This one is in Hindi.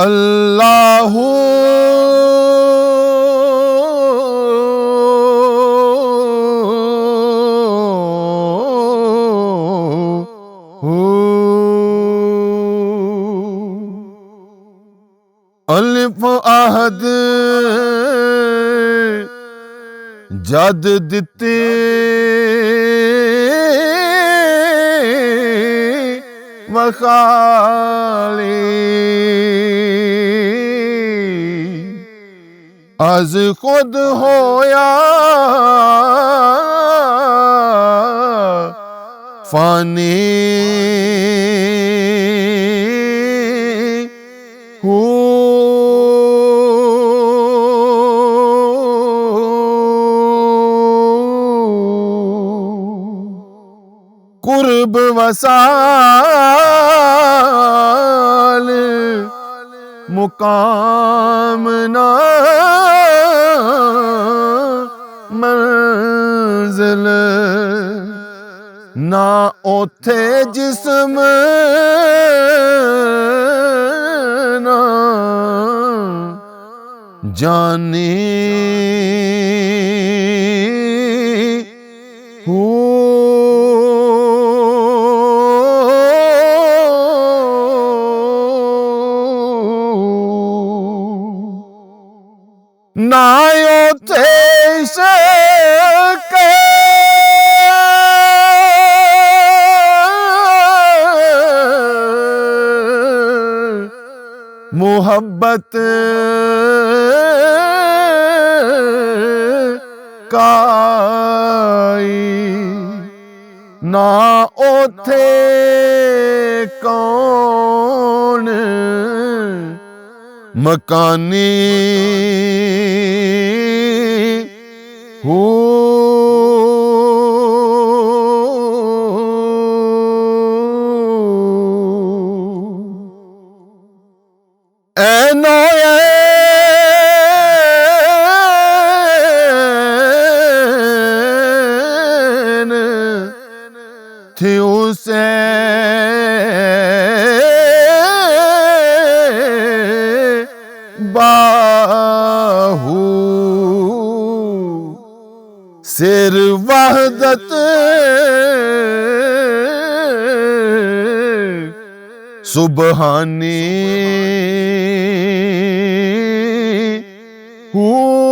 अल्लाहु अलिफ आहद जद दिते वखाली आज खुद होया फानी कुर्ब वसाल मुकाम ना मंजिल ना ओथे जिस्म ना जानी ना ओथे शक मोहब्बत काई ना ओथे कौन मकानी हो ऐनो ऐन थी उसे बाहू सिर वहदत सुबहानी हूँ।